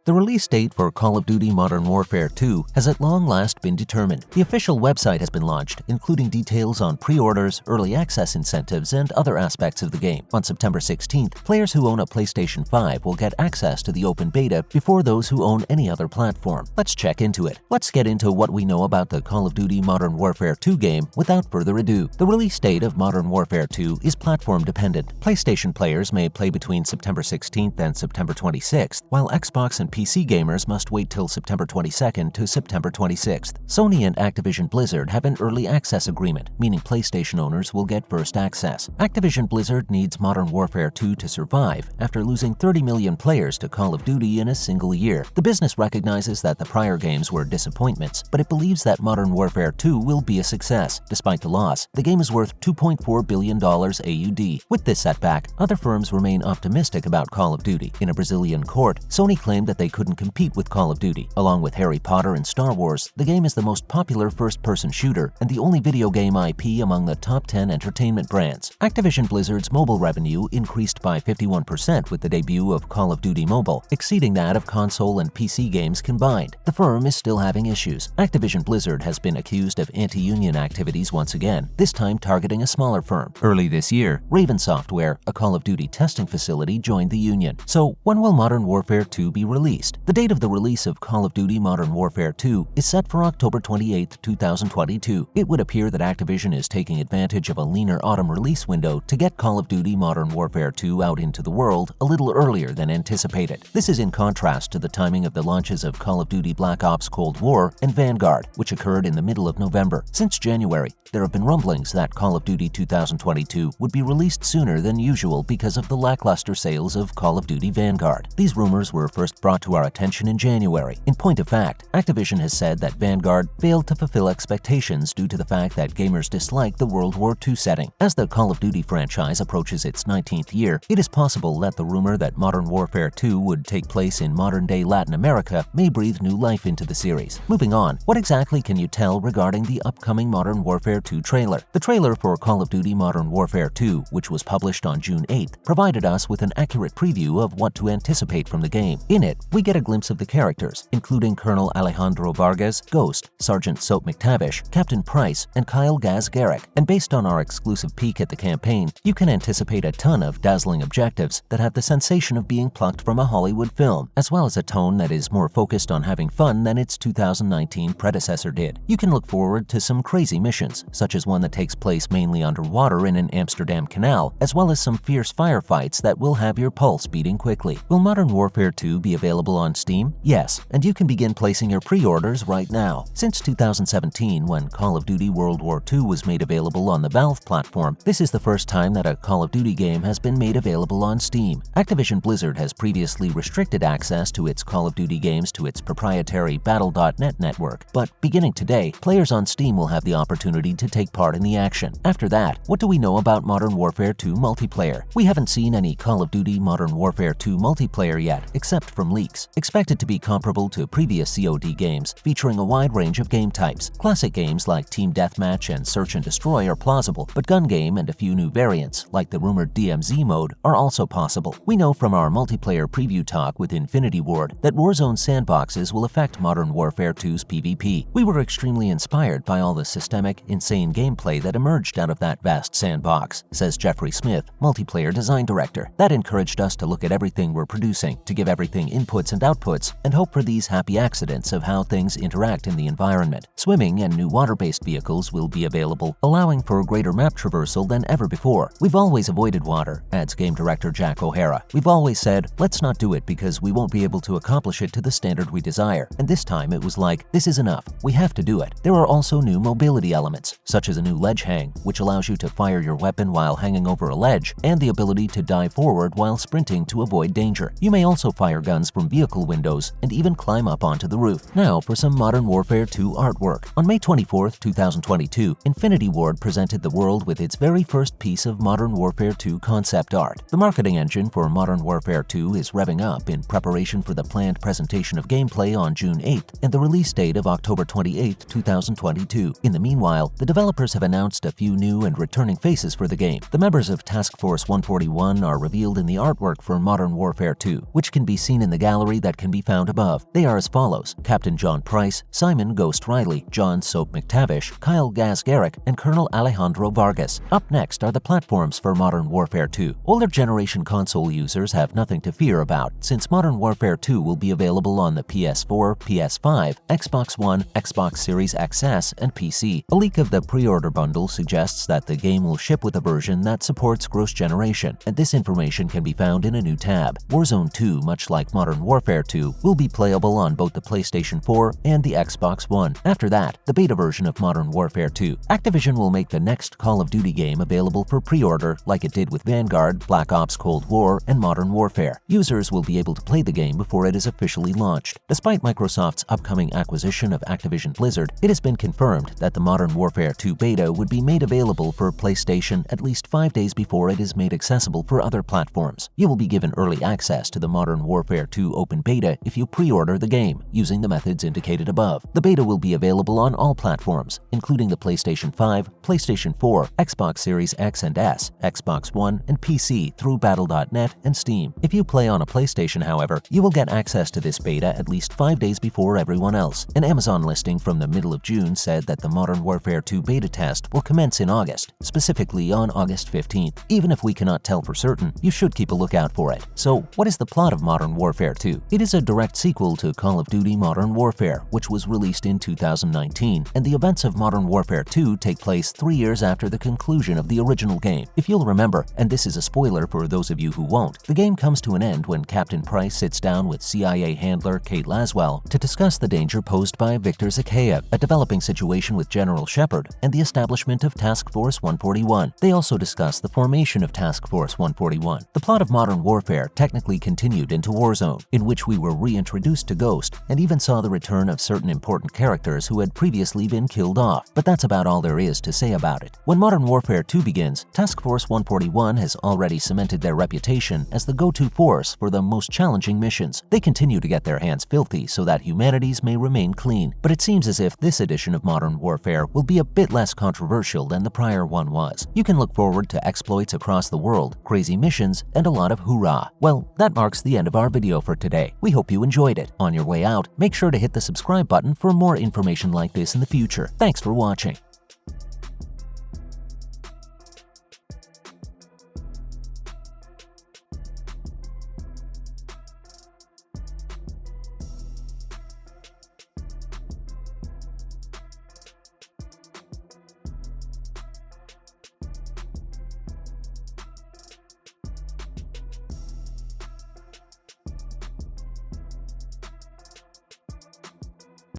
The release date for Call of Duty Modern Warfare 2 has at long last been determined. The official website has been launched, including details on pre-orders, early access incentives, and other aspects of the game. On September 16th, players who own a PlayStation 5 will get access to the open beta before those who own any other platform. Let's check into it. Let's get into what we know about the Call of Duty Modern Warfare 2 game without further ado. The release date of Modern Warfare 2 is platform dependent. PlayStation players may play between September 16th and September 26th, while Xbox and PC gamers must wait till September 22nd to September 26th. Sony and Activision Blizzard have an early access agreement, meaning PlayStation owners will get first access. Activision Blizzard needs Modern Warfare 2 to survive after losing 30 million players to Call of Duty in a single year. The business recognizes that the prior games were disappointments, but it believes that Modern Warfare 2 will be a success. Despite the loss, the game is worth $2.4 billion AUD. With this setback, other firms remain optimistic about Call of Duty. In a Brazilian court, Sony claimed that they couldn't compete with Call of Duty. Along with Harry Potter and Star Wars, the game is the most popular first-person shooter and the only video game IP among the top 10 entertainment brands. Activision Blizzard's mobile revenue increased by 51% with the debut of Call of Duty Mobile, exceeding that of console and PC games combined. The firm is still having issues. Activision Blizzard has been accused of anti-union activities once again, this time targeting a smaller firm. Early this year, Raven Software, a Call of Duty testing facility, joined the union. So, when will Modern Warfare 2 be released? The date of the release of Call of Duty Modern Warfare 2 is set for October 28, 2022. It would appear that Activision is taking advantage of a leaner autumn release window to get Call of Duty Modern Warfare 2 out into the world a little earlier than anticipated. This is in contrast to the timing of the launches of Call of Duty Black Ops Cold War and Vanguard, which occurred in the middle of November. Since January, there have been rumblings that Call of Duty 2022 would be released sooner than usual because of the lackluster sales of Call of Duty Vanguard. These rumors were first brought to our attention in January. In point of fact, Activision has said that Vanguard failed to fulfill expectations due to the fact that gamers dislike the World War II setting. As the Call of Duty franchise approaches its 19th year, it is possible that the rumor that Modern Warfare 2 would take place in modern-day Latin America may breathe new life into the series. Moving on, what exactly can you tell regarding the upcoming Modern Warfare 2 trailer? The trailer for Call of Duty Modern Warfare 2, which was published on June 8th, provided us with an accurate preview of what to anticipate from the game. In it, we get a glimpse of the characters, including Colonel Alejandro Vargas, Ghost, Sergeant Soap McTavish, Captain Price, and Kyle Gaz Garrick. And based on our exclusive peek at the campaign, you can anticipate a ton of dazzling objectives that have the sensation of being plucked from a Hollywood film, as well as a tone that is more focused on having fun than its 2019 predecessor did. You can look forward to some crazy missions, such as one that takes place mainly underwater in an Amsterdam canal, as well as some fierce firefights that will have your pulse beating quickly. Will Modern Warfare 2 be available on Steam? Yes, and you can begin placing your pre-orders right now. Since 2017, when Call of Duty World War II was made available on the Valve platform, this is the first time that a Call of Duty game has been made available on Steam. Activision Blizzard has previously restricted access to its Call of Duty games to its proprietary Battle.net network, but beginning today, players on Steam will have the opportunity to take part in the action. After that, what do we know about Modern Warfare 2 multiplayer? We haven't seen any Call of Duty Modern Warfare 2 multiplayer yet, except from leaks. Expected to be comparable to previous COD games, featuring a wide range of game types. Classic games like Team Deathmatch and Search and Destroy are plausible, but gun game and a few new variants, like the rumored DMZ mode, are also possible. We know from our multiplayer preview talk with Infinity Ward that Warzone sandboxes will affect Modern Warfare 2's PvP. We were extremely inspired by all the systemic, insane gameplay that emerged out of that vast sandbox, says Jeffrey Smith, multiplayer design director. That encouraged us to look at everything we're producing, to give everything inputs and outputs, and hope for these happy accidents of how things interact in the environment. Swimming and new water-based vehicles will be available, allowing for greater map traversal than ever before. We've always avoided water, adds game director Jack O'Hara. We've always said, let's not do it because we won't be able to accomplish it to the standard we desire. And this time it was like, this is enough. We have to do it. There are also new mobility elements, such as a new ledge hang, which allows you to fire your weapon while hanging over a ledge, and the ability to dive forward while sprinting to avoid danger. You may also fire guns from vehicle windows and even climb up onto the roof. Now for some Modern Warfare 2 artwork. On May 24, 2022, Infinity Ward presented the world with its very first piece of Modern Warfare 2 concept art. The marketing engine for Modern Warfare 2 is revving up in preparation for the planned presentation of gameplay on June 8th and the release date of October 28, 2022. In the meanwhile, the developers have announced a few new and returning faces for the game. The members of Task Force 141 are revealed in the artwork for Modern Warfare 2, which can be seen in the gallery that can be found above. They are as follows: Captain John Price, Simon Ghost Riley, John Soap McTavish, Kyle Gaz Garrick, and Colonel Alejandro Vargas. Up next are the platforms for Modern Warfare 2. Older generation console users have nothing to fear about, since Modern Warfare 2 will be available on the PS4, PS5, Xbox One, Xbox Series XS, and PC. A leak of the pre-order bundle suggests that the game will ship with a version that supports gross generation, and this information can be found in a new tab. Warzone 2, much like Modern Warfare 2, will be playable on both the PlayStation 4 and the Xbox One. After that, the beta version of Modern Warfare 2. Activision will make the next Call of Duty game available for pre-order like it did with Vanguard, Black Ops Cold War, and Modern Warfare. Users will be able to play the game before it is officially launched. Despite Microsoft's upcoming acquisition of Activision Blizzard, it has been confirmed that the Modern Warfare 2 beta would be made available for PlayStation at least 5 days before it is made accessible for other platforms. You will be given early access to the Modern Warfare 2 open beta if you pre-order the game, using the methods indicated above. The beta will be available on all platforms, including the PlayStation 5, PlayStation 4, Xbox Series X and S, Xbox One, and PC through Battle.net and Steam. If you play on a PlayStation, however, you will get access to this beta at least 5 days before everyone else. An Amazon listing from the middle of June said that the Modern Warfare 2 beta test will commence in August, specifically on August 15th. Even if we cannot tell for certain, you should keep a lookout for it. So, what is the plot of Modern Warfare 2? It is a direct sequel to Call of Duty Modern Warfare, which was released in 2019, and the events of Modern Warfare 2 take place 3 years after the conclusion of the original game. If you'll remember, and this is a spoiler for those of you who won't, the game comes to an end when Captain Price sits down with CIA handler Kate Laswell to discuss the danger posed by Victor Zakhaev, a developing situation with General Shepard, and the establishment of Task Force 141. They also discuss the formation of Task Force 141. The plot of Modern Warfare technically continued into Warzone, in which we were reintroduced to Ghost and even saw the return of certain important characters who had previously been killed off, but that's about all there is to say about it. When Modern Warfare 2 begins, Task Force 141 has already cemented their reputation as the go-to force for the most challenging missions. They continue to get their hands filthy so that humanities may remain clean, but it seems as if this edition of Modern Warfare will be a bit less controversial than the prior one was. You can look forward to exploits across the world, crazy missions, and a lot of hoorah. Well, that marks the end of our video for today. We hope you enjoyed it. On your way out, make sure to hit the subscribe button for more information like this in the future. Thanks for watching.